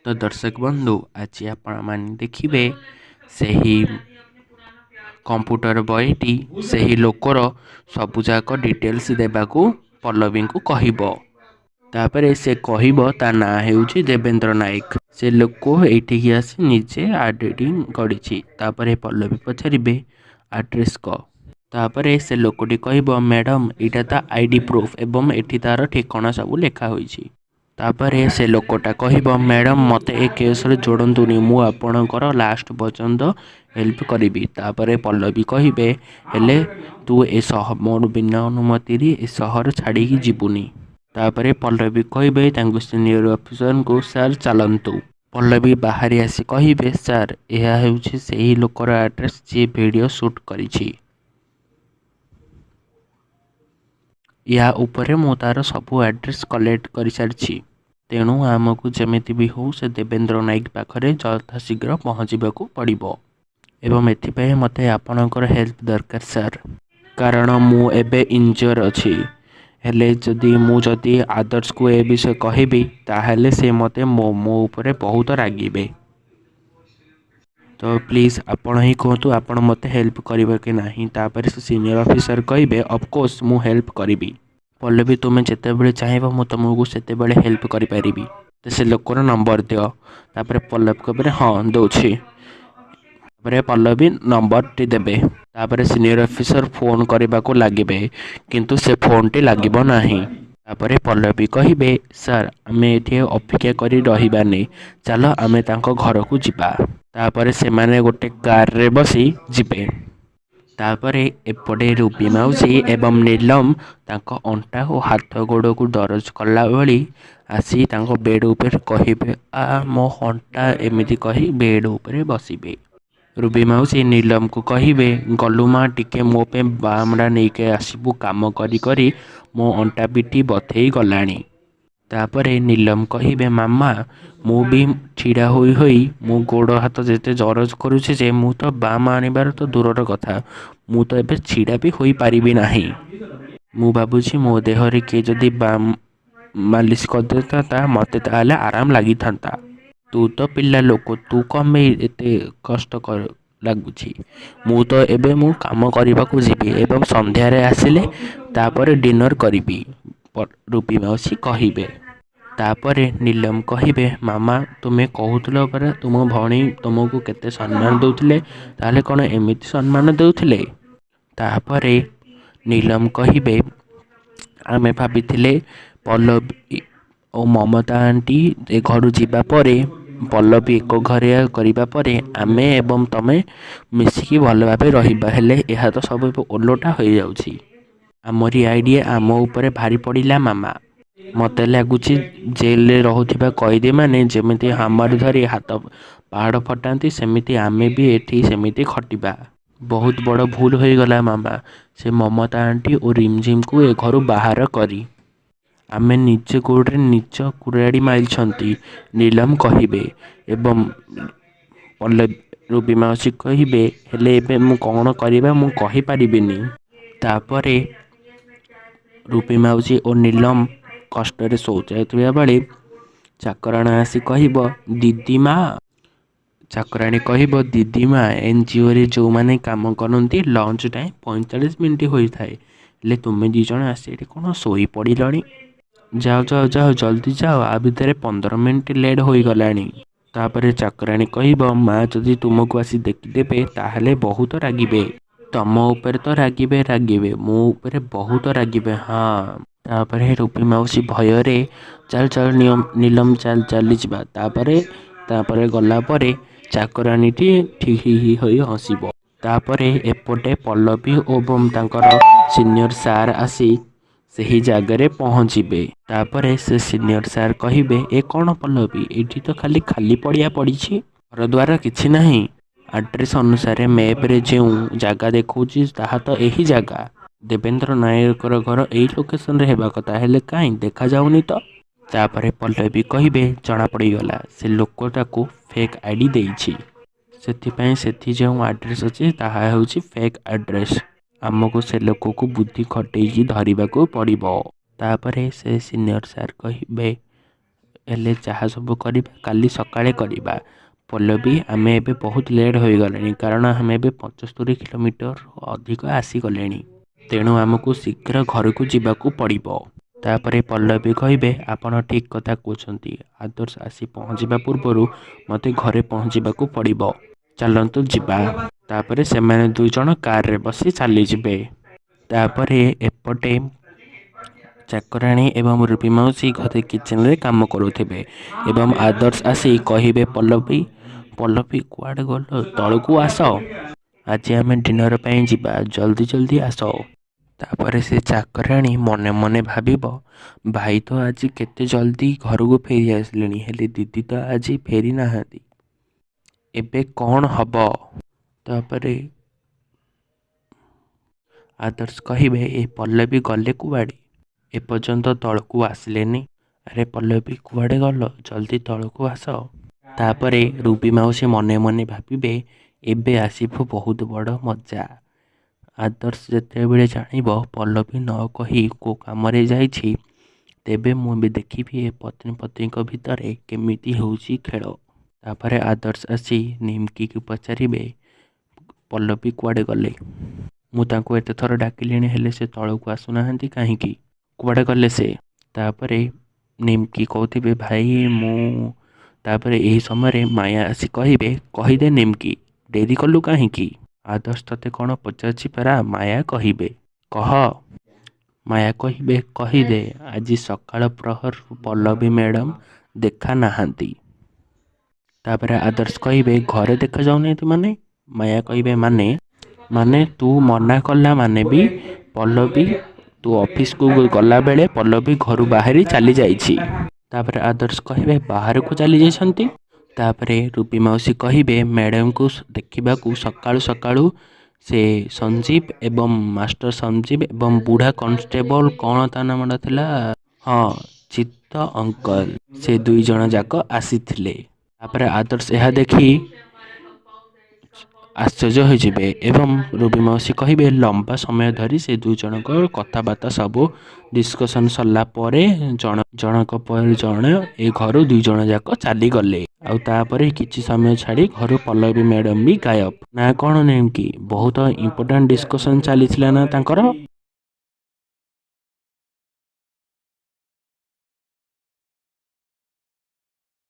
तो दर्शक बंधु आज आपण माने देखिबे सही कंप्यूटर बॉयटी सही लोकर सबुजाक डिटेल्स देबाकू पल्लवी को कहबो। तापरे से कहबो ता ना हेउची देवेंद्र नायक। से लोक एठी आसी निजे एडिटिंग करिछि। तापरे पल्लवी पछारिबे एड्रेस को। तापरे से लोकटी कहबो मैडम एटा ता आईडी प्रूफ एवं एठी तार ठिकाना सब लेखा होईछि। तापरे से लोकटा कहबो मैडम मते ए केस रे जोड़ंतुनी मु आपणकर लास्ट पर्यंत हेल्प करिबी। तापरे पल्लवी कहबे हेले तू ए मोर बिना अनुमति रे ए शहर छाड़ी जीवुनी। तापरे पल्लवी कहबे तांको सीनियर ऑफिसर को सर चलंतु। पल्लवी बाहरी आसी कहबे सर यह हेउछि सेही लोकर एड्रेस जे वीडियो शूट करिछि। या ऊपर मु तार सबू एड्रेस कलेक्ट कर सारी। तेणु आमको जमिति भी हो से देवेंद्र नायक पाखरे यथाशीघ्र पहुँचवाक पड़ो एवं एथिपाई मते आपणकर हेल्प दरकार सर। कारण मु एबे इंजर अछि। हेले जदि आदर्श को ए विषय कहबी ताहेले से मते मो ऊपर बहुत रागिबे। तो प्लीज आपण ही कहतु आपण मते हेल्प करिबा कि नाही। तापर से सीनियर ऑफिसर कहबे ऑफ कोर्स मु हेल्प करिबी। पल्लवी तुम्हें जिते बड़े चाहब मु तुमको सेते बड़े हेल्प करि परिबी। तो से लोकर नंबर दियो। तापर पल्लवी कहबे हां दोछि। तापर पल्लवी नंबर टी देबे। तापर सीनियर ऑफिसर फोन करबा को लागिबे किंतु से फोन टी लागिबो नाही। तापर पल्लवी कहबे सर आमे एठी अपेक्षा करी रहिबानी चलो आमे तांको घर को जिबा। तापर से माने गोटे कार रे बसी जिबे। तापरे एपटे रूपी मौसी एवं नीलम तांको अंटा और हाथ गोड़ को दरज कला भली आसी तांको बेड ऊपर कहबे आ मो अंटा एमिति कही बेड ऊपर बसिबे। रूबी मौसी नीलम को कहबे गलु मा टिके मो पे बामडा नेके आसीबू काम करी करी मो अंटा पिठी बथेई गलानी। तापरे नीलम कहबे मामा मु भी छिड़ा होई होई मो गोड़ हाथ जेते जरज करूछि जे मु तो बाम आनिबार तो दूरर कथा मु तो एबे छिड़ा भी होई पारिबी नाही। मु बाबुछि मो देह रे के जदी बाम मालिश कर देता ता मते ताले आराम लागि थांता। तू तो पिल्ला लोक तू कमे एते कष्ट कर लागुछि। मु तो एबे मु काम करबा को जिबी एवं संध्या रे आसिले तापर डिनर करिबी रूपी मौसी कहबे। तापरे नीलम कहबे मामा तुम्हें कहूतलो परा तुम भणी तुमको केते सम्मान दउथिले ताले कोन एमिति सम्मान दउथिले। तापरे नीलम कहबे आमे भाबिथिले पल्लवी और ममता आंटी ए घर जीवा परे पल्लवी एक घरे करिबा परे आमे एवं तमे मिसिकी भल भाबे रहिबा। हेले एहा तो सब ओलोटा होई जाउछि। आमरी आइडिया आम ऊपर भारी पड़िला मामा। मते लगुच जेल रे रहुथिबा कैदी माने जेमिति हामर धरी हाथ पहाड़ फटाती सेमिति आमे भी एठी सेमिति खटिबा। बहुत बड़ भूल हो गला मामा से ममता आंटी और रिमझिम को ए घर बाहर करी आमे निज गोड़े निज कुराड़ी मारिछंती। नीलम कहबे एवं रूबी मौसी कहबे हेले एबे मु कौन करिबा मु कहि परिबिनी। तापरे रूपी मौसी और नीलम कष्ट रे शौचाया बेले चाकराणी आसी कहब दीदी माँ चाकराणी कहब दीदी माँ एनजीओ रे जो माने काम करती लंच टाइम 45 मिनिट होता है ले तुम्हें दी जन आसी कौन शोई पड़िलनी। जाओ जाओ जाओ जल्दी जाओ आ भितर 15 मिनिट लेट हो गलानी। तापरे चाकराणी कहब माँ जदि तुमको आसी देखिदेबे ताहले बहुत रागिबे। तम ऊपर तो रागिबे रागिबे मो ऊपर बहुत रागिबे हाँ। तापरे रूपी मौसी भय रे चल चल नीलम चल चली जावा। तापरे गला परे चाकराणी टी ठीक ही होई हसिबो। तापरे एपटे पल्लवी एवं तांकर सीनियर सार आसी सही जगह पहुँचे। तापरे से सीनियर सार कहबे ए कौन पल्लवी एठी तो खाली खाली पड़िया पड़ी घर द्वार किछि नहीं। एड्रेस अनुसार मैप रे जो जगह देखौछि ताहा तो यही जगह देवेंद्र नायक घर यही लोकेशन रे हेबा कथा हेले काई देखा जाउनी तो। तापरे पल्लवी कहबे जना पड़ीगला से लोकटा को फेक आईडी देइछि सेथिपाई सेथि जो एड्रेस अछि ताहा हेउछि फेक एड्रेस। आमको से लोक को बुद्धि खटेई धरिबा को पड़िबो। तापरे से सीनियर सार कहबे हेले जहाँ सब करवा काली सकाळे करवा। पल्लवी आमे एबे बहुत लेट हो गले कारण आम ए 75 किलोमीटर अधिक आसीगले तेणु आमको शीघ्र घर को जीवाकू पड़िबो। तापरे पल्लवी कहिबे आपण ठीक कथा कहउछंती आदर्श आसी पहुँचवा पूर्व मते घरे पहुँचवाकू पड़िबो चलंतु जिबा। तापरे सेमाने दुई जण कार रे बसी चली जिबे। तापरे एपटे चाकराणी एवं रूपी मौसी घरे किचन रे काम करुथिबे एवं आदर्श आसी कहिबे पल्लवी पल्लवी कुआडे गल तळकू आस आज आम डिनर ପାଇଁ ଯିବା जल्दी जल्दी आस। तापरे से चाकराणी मने मने भाबिबो भाई तो आज केते जल्दी घर को फेरी आसलेनी हेले दीदी तो आज फेरी नाहांती एबे कौन हबो। तापरे आदर्श कहिबे ए पल्लवी गले कुआडे एपर्यंत तळकू आसलेनी। अरे पल्लवी कुआडे गल जल्दी तळकू आस। तापरे रूबी माउसी मने मने भाबिबे एबे आसीबो बहुत बड़ मजा। आदर्श जेतेबेले जानिबो पल्लवी न कही को कामरे जाइछि तेबे मु भी देखिबी ए पत्नी पत्नी को भितरे केमिति होउछि खेल। तापरे आदर्श आसी निमकी को पचारिबे पल्लवी कुआडे गले मु तांको एते थर डाकिलेनी हेले से तळकू आसुनाहांती काहींकी कुआडे गले से। तापरे निमकी कहथिबे भाई मु तापरे एही समय माया आसी कहिबे कहिदे निमकी डेरी कलु काहींकी। आदर्श तते कौन पचारछि परा माया कहिबे कह। माया कहिबे कहिदे आज सकाळ प्रहर पल्लवी मैडम देखा नाहांती। तापरे आदर्श कहिबे घरे देखा जाउनी माने। माया कहिबे माने माने तू मना कला माने भी पल्लवी तू ऑफिस को गला बेले पल्लवी घर बाहरी चली जाइछि। तापरे आदर्श कहिबे बाहर को चली जाइछंती। तापरे रूपी मौसी कहिबे मैडम को देखा सकाळु सकाळु से संजीव एवं मास्टर संजीव एवं बुढ़ा कांस्टेबल कौन ता नाम थिला हाँ चित्त अंकल से दुई जण जाक आसीथिले। तापरे आदर्श यह देखी आश्चर्य हो जिबे एवं रूबी मौसी कहिबे लंबा समय धरी से दुई जन कथबार्ता सब डिस्कसन सरला परे जनक पर जन ए घर दुई जन जाक चली गले। आउ तापरे किछि समय छाड़ी घर पल्लवी मैडम भी गायब ना कौन नेम की बहुत इंपोर्टेंट डिस्कसन चली ना तांकर।